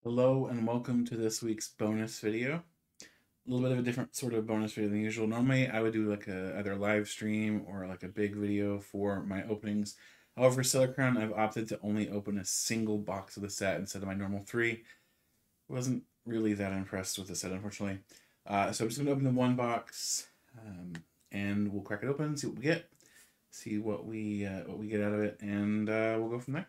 Hello and welcome to this week's bonus video. A little bit of a different sort of bonus video than usual. Normally I would do like a either a live stream or like a big video for my openings. However, for Stellar Crown, I've opted to only open a single box of the set instead of my normal three. Wasn't really that impressed with the set, unfortunately. So I'm just gonna open the one box, and we'll crack it open, see what we get, see what we get out of it, and we'll go from there.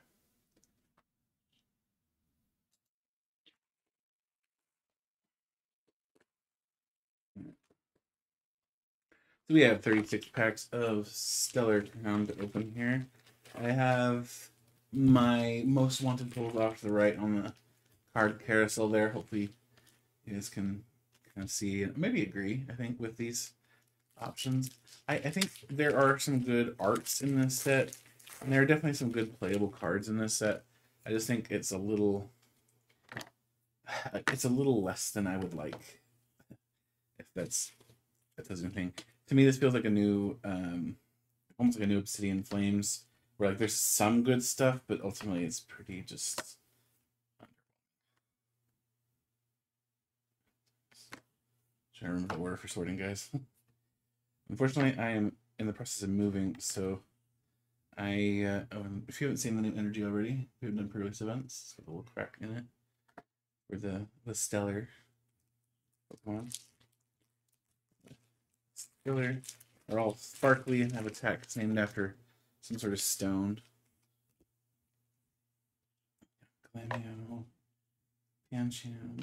So we have 36 packs of Stellar Crown to open here. I have my most wanted pulled off to the right on the card carousel there. Hopefully you guys can kind of see and maybe agree, I think, with these options. I think there are some good arts in this set, and there are definitely some good playable cards in this set. I just think it's a little less than I would like, if that does anything. To me, this feels like a new, almost like a new Obsidian Flames, where like there's some good stuff, but ultimately it's pretty just. Trying to remember the order for sorting, guys. Unfortunately, I am in the process of moving, so if you haven't seen the new energy already, we've done previous events. With a little crack in it for the stellar Pokemon. Stellar are all sparkly and have attacks named after some sort of stone. Glameow, Pancham.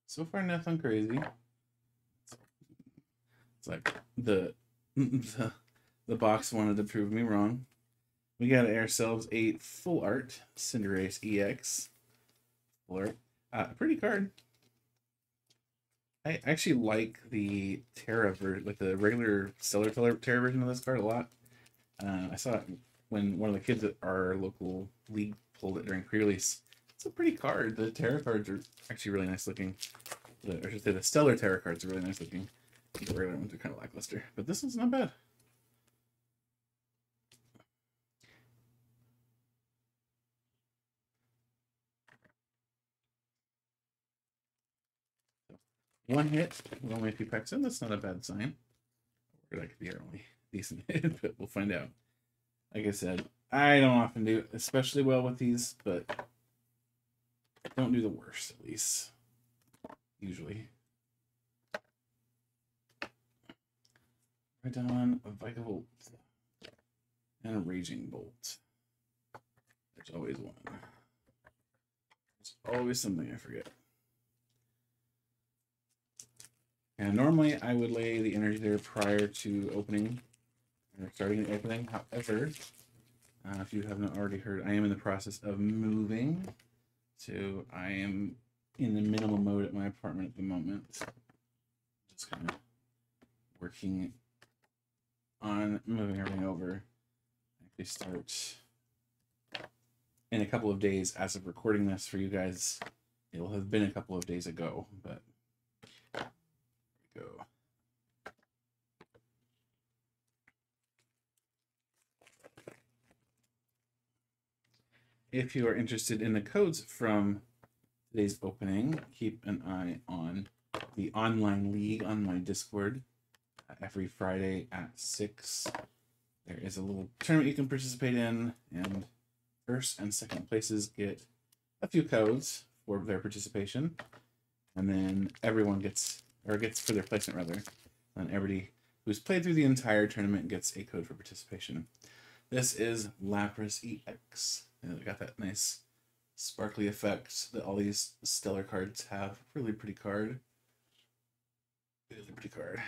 So far, nothing crazy. It's like the box wanted to prove me wrong. We got ourselves a full art Cinderace EX. Full art. Pretty card. I actually like the Terra version, like the regular Stellar Terra version of this card a lot. I saw it when one of the kids at our local league pulled it during pre-release. It's a pretty card. The Terra cards are actually really nice looking. I should say the Stellar Terra cards are really nice looking. The regular ones are kind of lackluster, but this one's not bad. One hit with only a few packs in. That's not a bad sign. Or that could be our only decent hit, but we'll find out. Like I said, I don't often do especially well with these, but I don't do the worst, at least. Usually. Right on a Vikavolt and a Raging Bolt. There's always one. There's always something I forget. And normally I would lay the energy there prior to opening or starting the opening. However, if you haven't already heard, I am in the process of moving. So I am in the minimal mode at my apartment at the moment. Just kind of working on moving everything over. Actually start in a couple of days as of recording this for you guys. It'll have been a couple of days ago, but there we go. If you are interested in the codes from today's opening, keep an eye on the online league on my Discord. Every Friday at 6, there is a little tournament you can participate in, and first and second places get a few codes for their participation, and then everyone gets for their placement rather, and everybody who's played through the entire tournament gets a code for participation. This is Lapras EX. And it got that nice sparkly effect that all these stellar cards have. Really pretty card. Really pretty card.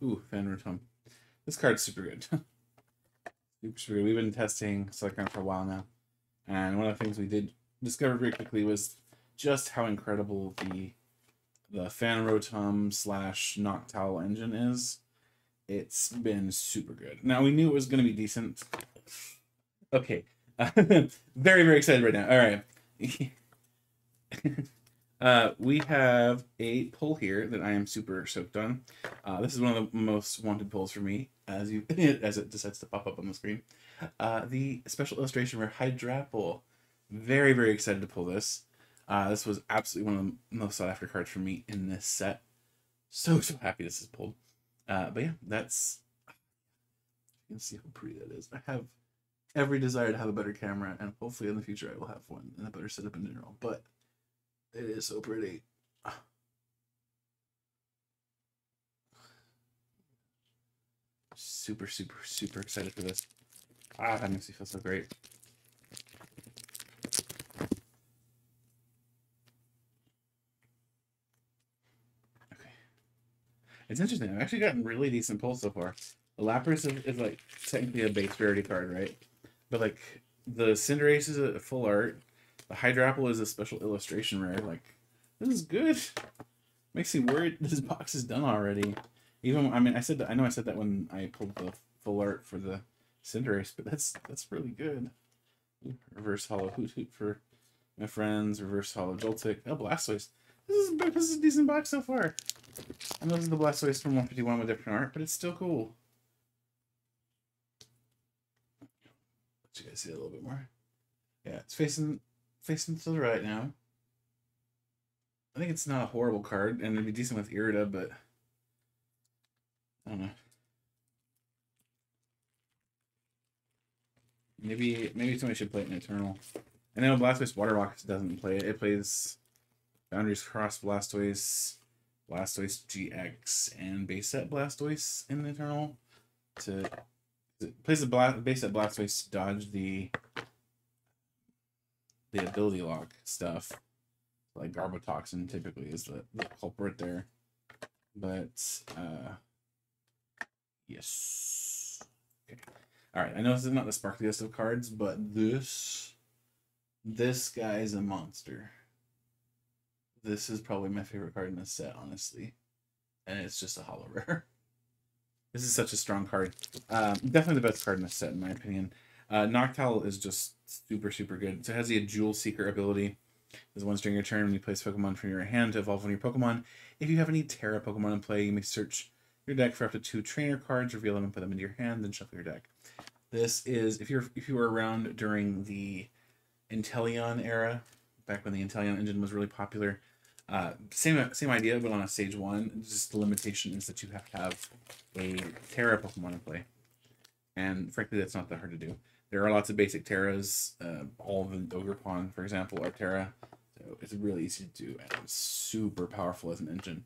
Ooh, Fan Rotom. This card's super good. Super good. We've been testing Silicon for a while now. And one of the things we did discover very quickly was just how incredible the Fan Rotom / Noctowl engine is. It's been super good. Now, we knew it was going to be decent. Okay. Very, very excited right now. All right. We have a pull here that I am super stoked on. This is one of the most wanted pulls for me, as you as it decides to pop up on the screen. The special illustration for Hydrapple. Very, very excited to pull this. This was absolutely one of the most sought after cards for me in this set. So, so happy this is pulled. But yeah, that's. You can see how pretty that is. I have every desire to have a better camera, and hopefully in the future I will have one and a better setup in general. But it is so pretty. Super, super, super excited for this. That makes me feel so great. Okay. It's interesting. I've actually gotten really decent pulls so far. The Lapras is like technically a base rarity card, right? But like the Cinderace is a full art. The Hydrapple is a special illustration rare. Like, this is good. Makes me worried this box is done already. Even I mean, I know I said that when I pulled the full art for the Cinderace, but that's really good. Reverse Hollow Hoot Hoot for my friends. Reverse Hollow Joltik. Oh, Blastoise. This is a decent box so far. I know this is the Blastoise from 151 with different art, but it's still cool. Let you guys see it a little bit more. Yeah, it's facing to the right now. I think it's not a horrible card, and it'd be decent with Irida, but I don't know. Maybe somebody should play it in Eternal. I know Blastoise Water Rocks doesn't play it. It plays Boundaries Cross Blastoise, Blastoise GX, and base set Blastoise in Eternal. It plays the base set Blastoise to dodge the ability lock stuff. Like Garbotoxin typically is the culprit there. But yes. Okay. Alright, I know this is not the sparkliest of cards, but this guy is a monster. This is probably my favorite card in this set, honestly. And it's just a hollow rare. This is such a strong card. Definitely the best card in this set, in my opinion. Noctowl is just super, super good. So it has the Jewel Seeker ability. As once during your turn, when you place Pokemon from your hand to evolve one of your Pokemon, if you have any Terra Pokemon in play, you may search your deck for up to 2 trainer cards, reveal them and put them into your hand, then shuffle your deck. This is if you were around during the Inteleon era, back when the Inteleon engine was really popular. Same idea, but on a stage 1. Just the limitation is that you have to have a Terra Pokemon in play, and frankly, that's not that hard to do. There are lots of basic Terras. All of the Ogerpon, for example, are Terra, so it's really easy to do, and it's super powerful as an engine.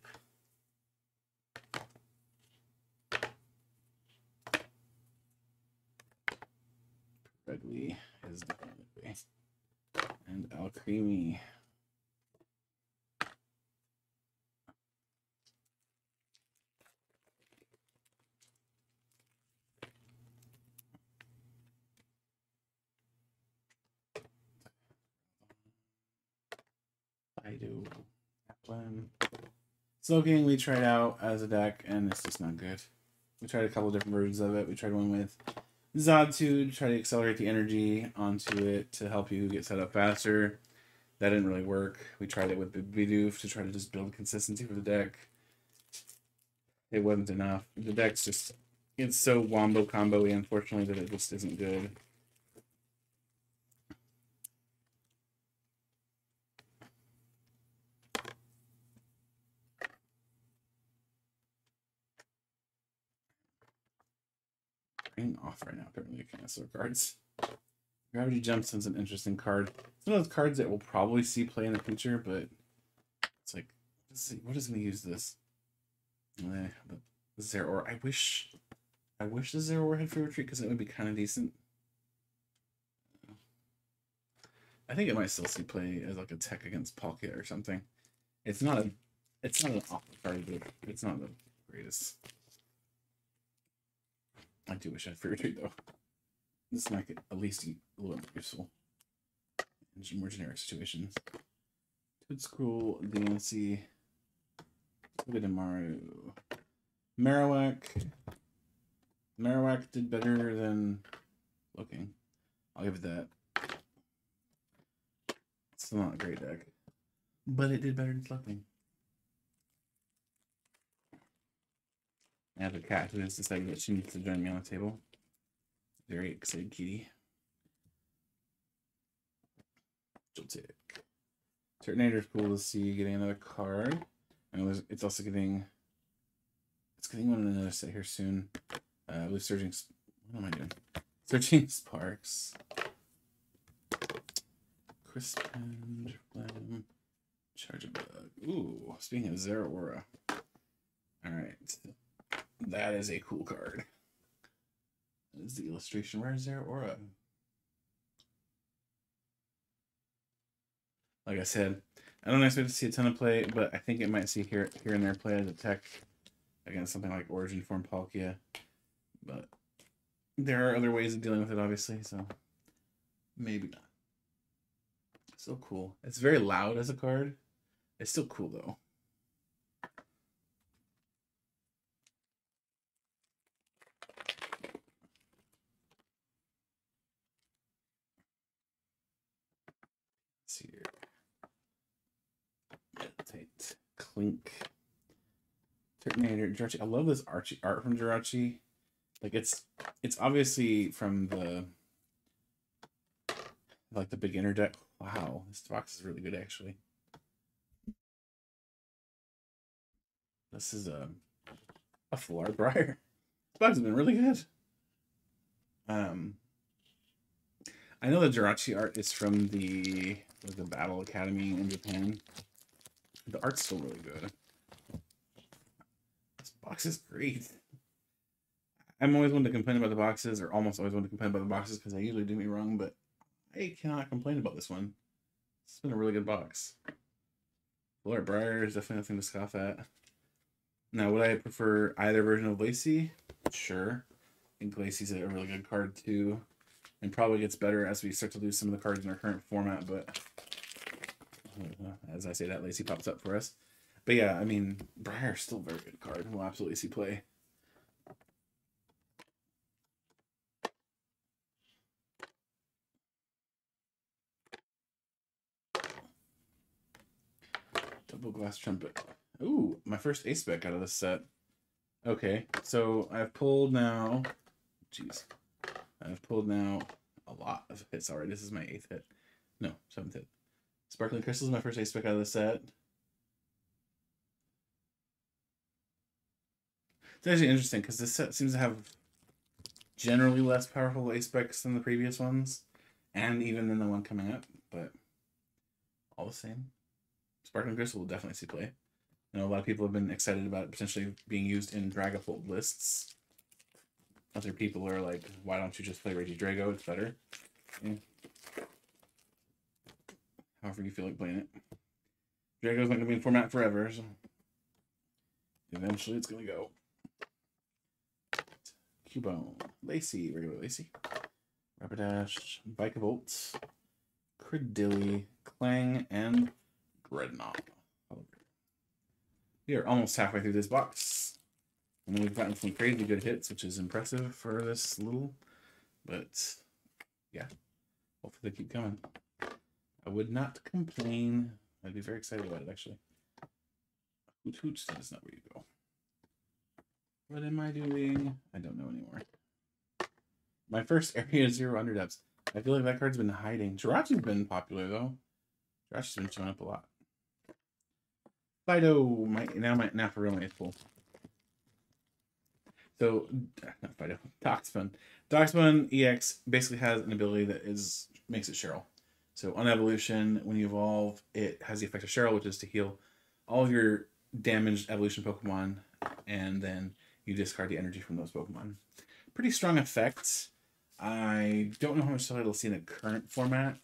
Redley is definitely, and Alcremie. I do. Slowking we tried out as a deck, and it's just not good. We tried a couple different versions of it. We tried one with Xatu to try to accelerate the energy onto it to help you get set up faster. That didn't really work. We tried it with Bidoof to try to just build consistency for the deck. It wasn't enough. The deck's just, it's so wombo combo-y, unfortunately, that it just isn't good. Off right now. Apparently, I can't throw cards. Gravity Jumps is an interesting card. It's one of those cards that we'll probably see play in the future, but it's like, what is going to use this? The Zeraora. I wish the Zeraora had free retreat because it would be kind of decent. I think it might still see play as like a tech against Palkia or something. It's not an awful card, but it's not the greatest. I do wish I had free retreat though. This might get at least a little bit useful in more generic situations. Toedscool, DNC, Togedemaru, Marowak. Marowak did better than looking. I'll give it that. Still not a great deck. but it did better than selecting. I have a cat who has decided that she needs to join me on the table. Very excited kitty. Joltik. Turtonator's cool to see getting another card. And it's also getting one in another set here soon. With Surging, what am I doing? Searching Sparks. Crispin, Charging Bug. Ooh, speaking of Zeraora. Alright. That is a cool card. That is the illustration. Where's Zeraora? Like I said, I don't expect to see a ton of play, but I think it might see here and there play as a tech against something like Origin Form Palkia. But there are other ways of dealing with it, obviously, so maybe not. Still cool. It's very loud as a card. It's still cool, though. Let's see here. Meditate. Clink. Turtonator. Jirachi. I love this art from Jirachi. Like it's obviously from the beginner deck. Wow, this box is really good actually. This is a Full-Art Briar. This box has been really good. I know the Jirachi art is from the Battle Academy in Japan. The art's still really good. This box is great. I'm always one to complain about the boxes, or almost always one to complain about the boxes because they usually do me wrong, but I cannot complain about this one. It's been a really good box. Full-Art Briar is definitely nothing to scoff at. Now, would I prefer either version of Lacey? Sure. I think Lacey's a really good card too, and probably gets better as we start to lose some of the cards in our current format, but as I say that, Lacey pops up for us. But yeah, I mean, Briar's still a very good card. We'll absolutely see play. Double Glass Trumpet. Ooh, my first ace spec out of this set. Okay, so I've pulled now. Jeez. I've pulled now a lot of hits already. This is my 8th hit. No, 7th hit. Sparkling Crystal is my first ace spec out of the set. It's actually interesting because this set seems to have generally less powerful ace specs than the previous ones, and even than the one coming up, but all the same. Sparkling Crystal will definitely see play. I know a lot of people have been excited about it potentially being used in Dragapult lists. Other people are like, why don't you just play Regidrago? It's better. Yeah. However you feel like playing it. Drago's not going to be in format forever, so eventually it's going to go. Cubone, Lacey, regular Lacey, Rapidash, Vikavolt, Credilli, Clang, and Dreadnought. We are almost halfway through this box. And we've gotten some crazy good hits, which is impressive for this little. But, yeah. Hopefully they keep coming. I would not complain. I'd be very excited about it, actually. Hoot Hoot, that is not where you go. What am I doing? I don't know anymore. My first Area 0 Underdepths. I feel like that card's been hiding. Jirachi's been popular, though. Jirachi's been showing up a lot. Fido, now for real, my 8th pull. So, not Fido, Toxfun. Toxfun EX basically has an ability that makes it Cheryl. So on evolution, when you evolve, it has the effect of Cheryl, which is to heal all of your damaged evolution Pokemon, and then you discard the energy from those Pokemon. Pretty strong effect. I don't know how much it'll see in the current format,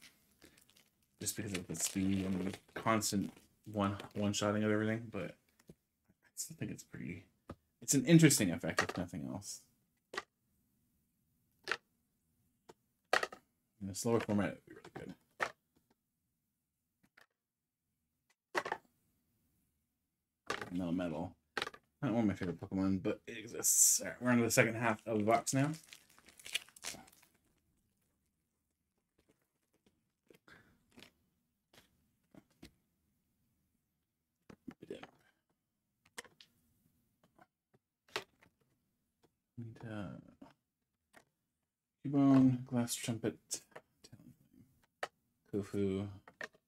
just because of the speed and the constant one-shotting of everything, but I still think it's pretty... It's an interesting effect, if nothing else. In a slower format, it would be really good. Melmetal. Not one of my favorite Pokemon, but it exists. All right, we're on to the second half of the box now. Clone, Glass Trumpet, Kofu,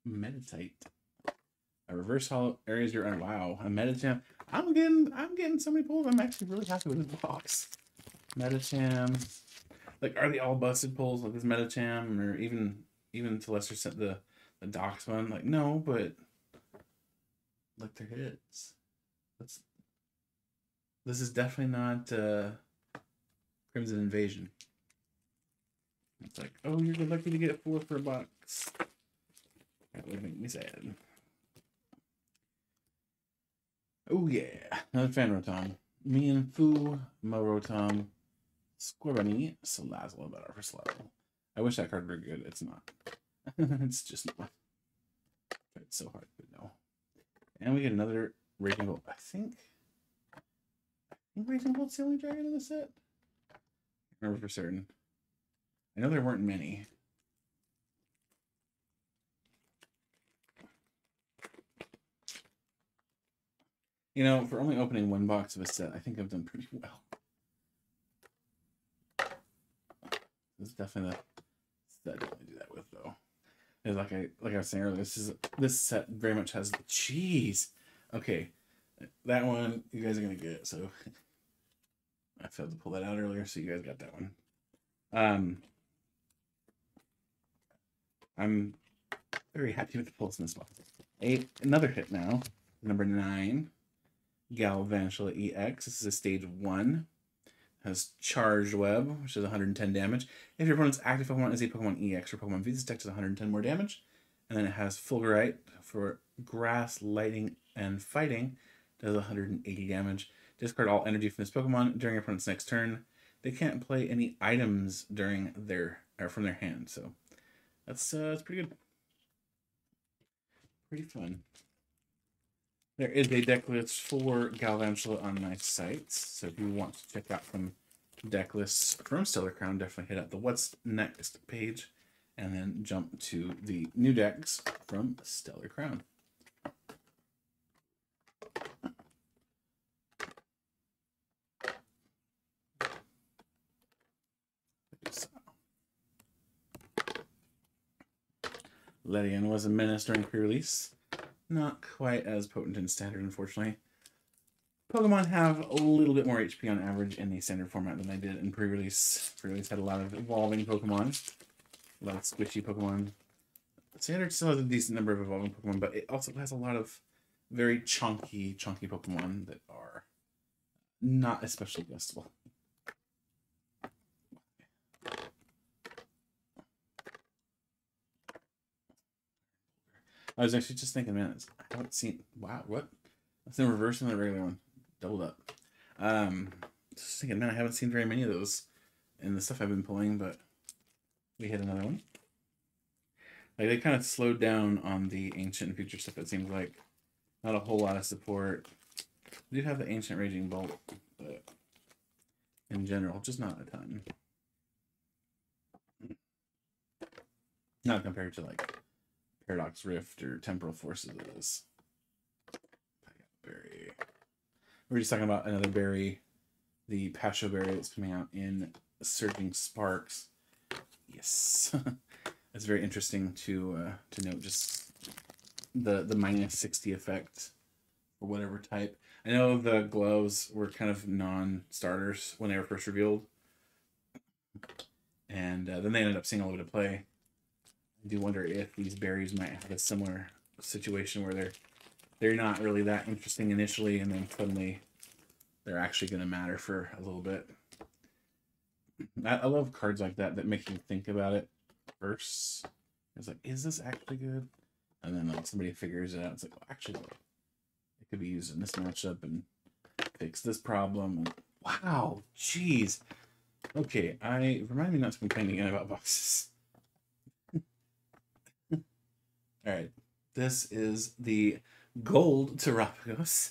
Meditate. A reverse hollow areas your wow. A Medicham. I'm getting so many pulls. I'm actually really happy with this box. Medicham. Like, are they all busted pulls like this Medicham, or even to lesser extent the Dox one? Like, no, but like they're hits. This is definitely not Crimson Invasion. It's like, oh, you're lucky to get 4 for a box. That would make me sad. Oh yeah, another fan Rotom. Mienfoo, Morotom, Squirmy, Salazzle, better for Salazzle. I wish that card were good. It's not. It's just not. It's so hard to know. And we get another Raging Bolt. I think Raging Bolt's the only dragon in the set. I can't remember for certain. I know there weren't many. You know, for only opening 1 box of a set, I think I've done pretty well. This is definitely the set I definitely do that with, though. And like I was saying earlier, this set very much has the cheese. Okay, that one you guys are gonna get. So I failed to pull that out earlier, so you guys got that one. I'm very happy with the pulls in this box. Another hit now, number 9. Galvantula EX. This is a stage 1. Has Charged Web, which is 110 damage. If your opponent's active Pokemon is a Pokemon EX or Pokemon V, this deck does 110 more damage. And then it has Fulgurite for Grass, Lighting, and Fighting. Does 180 damage. Discard all energy from this Pokemon during your opponent's next turn. They can't play any items during from their hand. So that's pretty good. Pretty fun. There is a deck list for Galvantula on my site, so if you want to check out some deck lists from Stellar Crown, definitely hit up the What's Next page, and then jump to the new decks from Stellar Crown. Ledian was a menace during pre-release. Not quite as potent in standard, unfortunately. Pokemon have a little bit more HP on average in the standard format than they did in pre-release. Pre-release had a lot of evolving Pokemon, a lot of squishy Pokemon. Standard still has a decent number of evolving Pokemon, but it also has a lot of very chunky Pokemon that are not especially gustable. I was actually just thinking, man, I haven't seen. Wow, what? That's in reverse and the regular one, doubled up. Just thinking, man, I haven't seen very many of those in the stuff I've been pulling, but we hit another one. Like, they kind of slowed down on the ancient and future stuff. It seems like not a whole lot of support. We do have the ancient Raging Bolt, but in general, just not a ton. Not compared to like Paradox Rift or Temporal Forces of this. Berry. We're just talking about another berry, the Pasho berry that's coming out in Surging Sparks. Yes, it's very interesting to note just the minus 60 effect for whatever type. I know the gloves were kind of non-starters when they were first revealed, and then they ended up seeing a little bit of play. I do wonder if these berries might have a similar situation where they're not really that interesting initially, and then suddenly they're actually going to matter for a little bit. I love cards like that make you think about it first. It's like, is this actually good? And then like somebody figures it out. It's like, well, actually, it could be used in this matchup and fix this problem. And, wow, jeez. Okay, remind me not to complain again about boxes. All right, this is the gold Terapagos.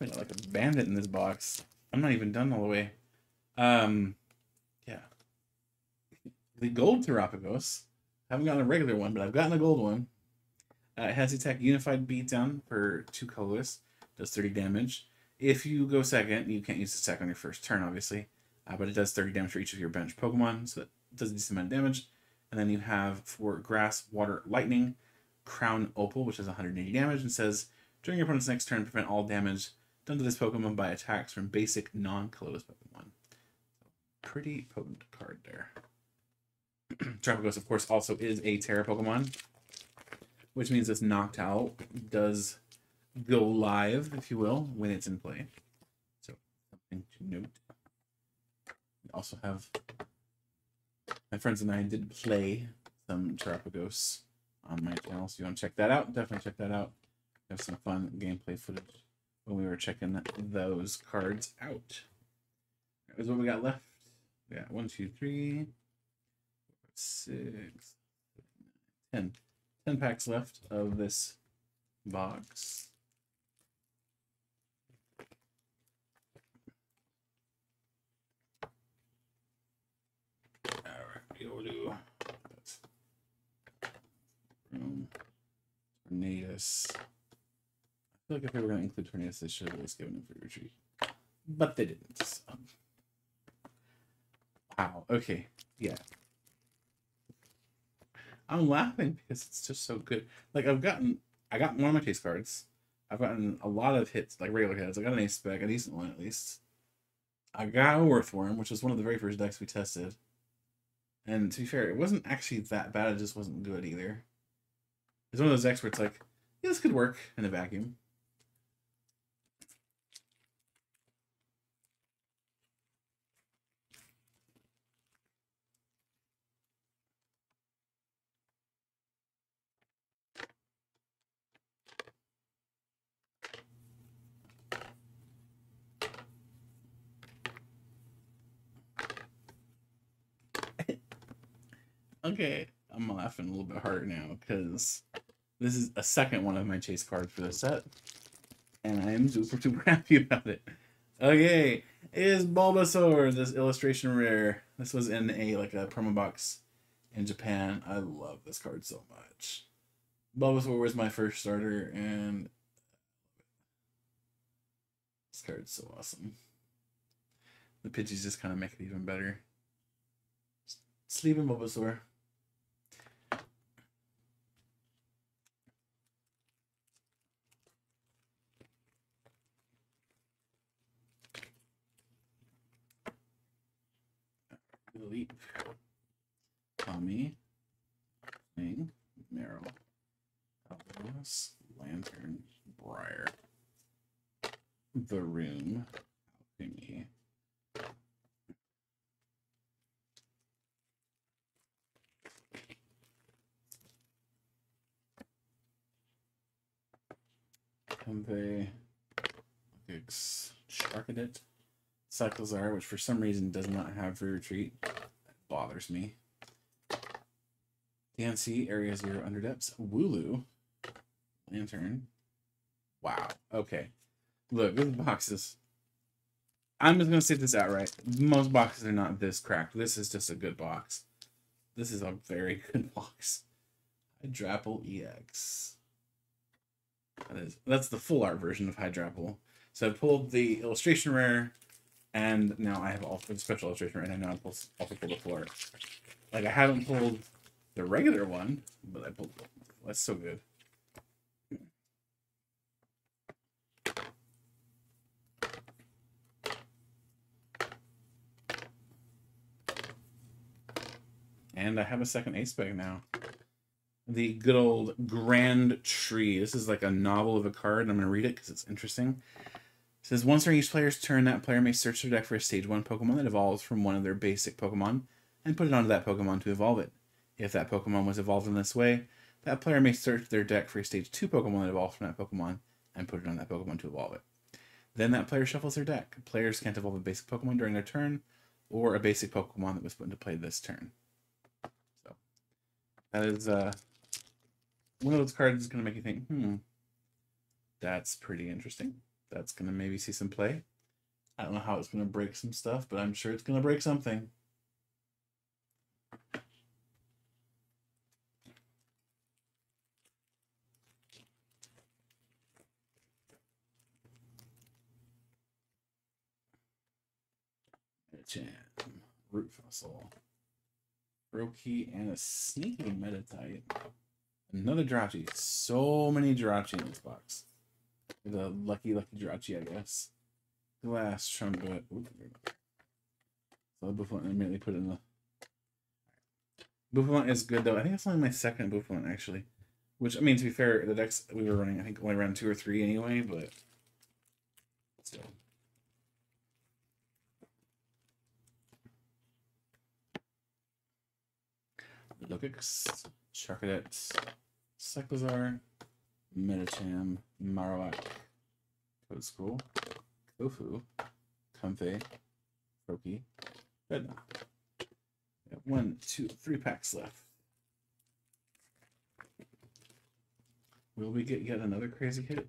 I got like a bandit in this box. I'm not even done all the way. Yeah. The gold Terapagos. Haven't gotten a regular one, but I've gotten a gold one. It has attack Unified Beatdown for 2 colorless. Does 30 damage. If you go second, you can't use this attack on your first turn, obviously. But it does 30 damage for each of your bench Pokemon, so that does a decent amount of damage. And then you have for Grass, Water, Lightning, Crown Opal, which is 180 damage, and says during your opponent's next turn, prevent all damage done to this Pokemon by attacks from basic non-colorless Pokemon. Pretty potent card there. Terapagos, of course, also is a Terra Pokemon, which means this Noctowl does go live, if you will, when it's in play. So, something to note. We also have... My friends and I did play some Terapagos on my channel, so you want to check that out, definitely check that out. We have some fun gameplay footage when we were checking those cards out. That was what we got left. We got 1, 2, 3, 6, 10. 10 packs left of this box. Alright, we'll do Tornadus. I feel like if they were going to include Tornadus, they should have at least given him free retreat. But they didn't. So. Wow, okay, yeah. I'm laughing because it's just so good. Like, I got one of my chase cards. I've gotten a lot of hits, like regular hits. I got an ace spec, a decent one at least. I got a Earthworm, which was one of the very first decks we tested. And to be fair, it wasn't actually that bad, it just wasn't good either. It's one of those decks where it's like, yeah, this could work in a vacuum. Okay, I'm laughing a little bit harder now because this is a second one of my chase cards for the set, and I am super happy about it. Okay, is Bulbasaur, this illustration rare. This was in a promo box in Japan. I love this card so much. Bulbasaur was my first starter, and this card's so awesome. The Pidgeys just kind of make it even better. Sleeping Bulbasaur. Leap. Tommy. King. Meryl. Alphonse. Lantern. Briar. The Room. Alchemy. Convey. Sharkadet. Cyclizar, which for some reason does not have free retreat. That bothers me. DNC, Area 0 Underdepths. Wooloo. Lantern. Wow. Okay. Look, this box is... I'm just going to say this outright. Most boxes are not this cracked. This is just a good box. This is a very good box. Hydrapple EX. That's the full art version of Hydrapple. So I pulled the illustration rare, and now I have also the special illustration rare, and I now also pulled the full art. Like, I haven't pulled the regular one, but I pulled it. That's so good. And I have a second ace bag now. The good old Grand Tree. This is like a novel of a card, and I'm going to read it because it's interesting. It says, once during each player's turn, that player may search their deck for a Stage 1 Pokemon that evolves from one of their basic Pokemon and put it onto that Pokemon to evolve it. If that Pokemon was evolved in this way, that player may search their deck for a Stage 2 Pokemon that evolves from that Pokemon and put it on that Pokemon to evolve it. Then that player shuffles their deck. Players can't evolve a basic Pokemon during their turn or a basic Pokemon that was put into play this turn. So that is one of those cards is going to make you think, that's pretty interesting. That's going to maybe see some play. I don't know how it's going to break some stuff, but I'm sure it's going to break something. Root Fossil. Roki, and a sneaky Meditite. Another Jirachi. So many Jirachi in this box. The lucky Jirachi, I guess. Glass Trumpet. So the Bouffalant, I immediately put it in the... Bouffalant is good, though. I think it's only my second Bouffalant, actually. Which, I mean, to be fair, the decks we were running, I think, only ran 2 or 3 anyway, but... Still. Logix, Charcadet, Cyclizar, Medicham, Marowak, Code School, Kofu, Comfey, Roki, Bedna. We have 1, 2, 3 packs left. Will we get yet another crazy hit?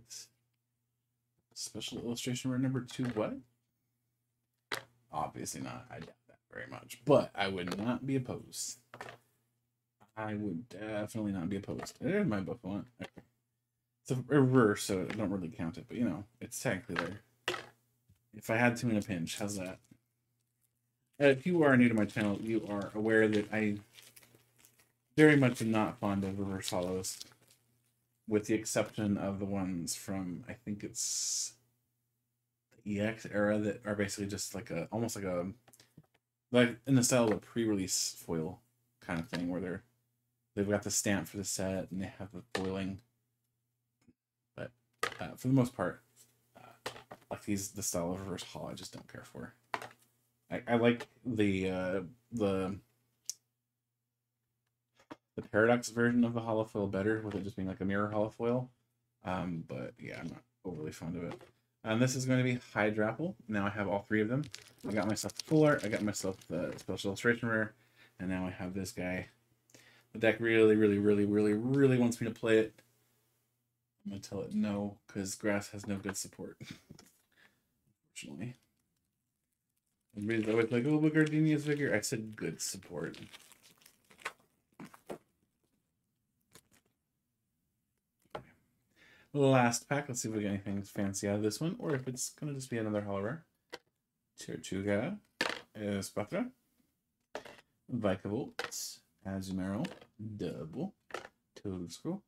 Special illustration rare number 2, what? Obviously not. I doubt that very much. But I would not be opposed. I would definitely not be opposed. There's my Bouffalant. Okay. It's a reverse, so I don't really count it, but you know, it's technically there. If I had to in a pinch, how's that? If you are new to my channel, you are aware that I very much am not fond of reverse hollows, with the exception of the ones from, I think it's the EX era, that are basically just like a, almost like a, like in the style of a pre-release foil kind of thing, where they've got the stamp for the set and they have the foiling. But for the most part, like the style of reverse hollow, I just don't care for. I like the Paradox version of the hollow foil better, with it just being like a mirror hollow foil. But yeah, I'm not overly fond of it. And this is going to be Hydrapple. Now I have all 3 of them. I got myself the full art, I got myself the special illustration rare, and now I have this guy. The deck really wants me to play it. I'm going to tell it no, because grass has no good support. Unfortunately. Everybody's always like, oh, but Gardenia's Vigor. I said good support. Last pack. Let's see if we get anything fancy out of this one, or if it's going to just be another hollow rare. Tirchuga, Espatra, Vikavolt, Azumarill, Double, Toadstool.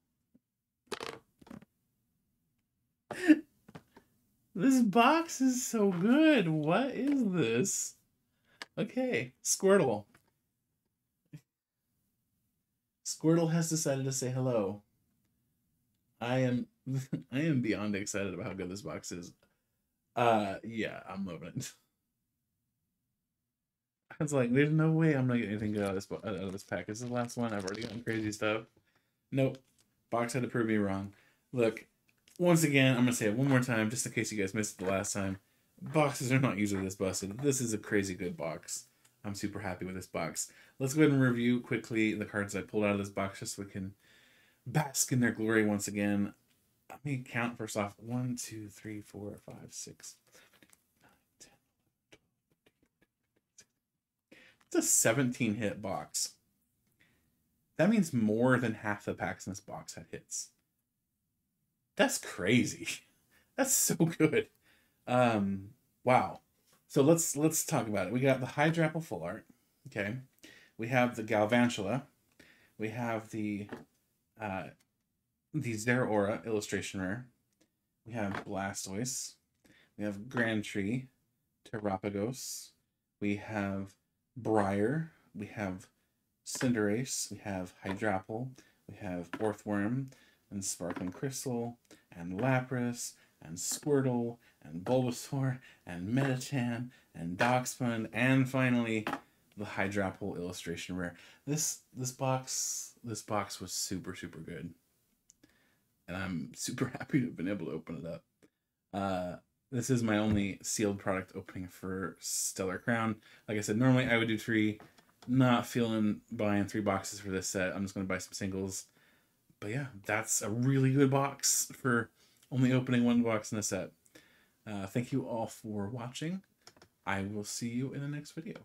This box is so good. What is this? Okay, Squirtle. Squirtle has decided to say hello. I am beyond excited about how good this box is. Yeah, I'm loving it. I was like, there's no way I'm gonna get anything good out of this pack. This is the last one. I've already gotten crazy stuff. Nope. Box had to prove me wrong. Look, once again, I'm gonna say it one more time, just in case you guys missed it the last time. Boxes are not usually this busted. This is a crazy good box. I'm super happy with this box. Let's go ahead and review quickly the cards I pulled out of this box, just so we can bask in their glory once again. Let me count first off. 1, 2, 3, 4, 5, 6, 7, 8, 9, 10, 11, 12. It's a 17 hit box. That means more than half the packs in this box had hits. That's crazy. That's so good. Wow. So let's talk about it. We got the Hydrapple full art. Okay. We have the Galvantula. We have the Zeraora illustration rare. We have Blastoise. We have Grandtree, Terapagos. We have Briar. We have Cinderace. We have Hydrapple. We have Orthworm and Sparkling Crystal and Lapras and Squirtle and Bulbasaur and Medicham and Darkspun, and finally the Hydrapple illustration rare. This box was super good, and I'm super happy to have been able to open it up. This is my only sealed product opening for Stellar Crown. Like I said, normally I would do 3. Not feeling buying 3 boxes for this set. I'm just going to buy some singles. But yeah, that's a really good box for only opening 1 box in a set. Thank you all for watching. I will see you in the next video.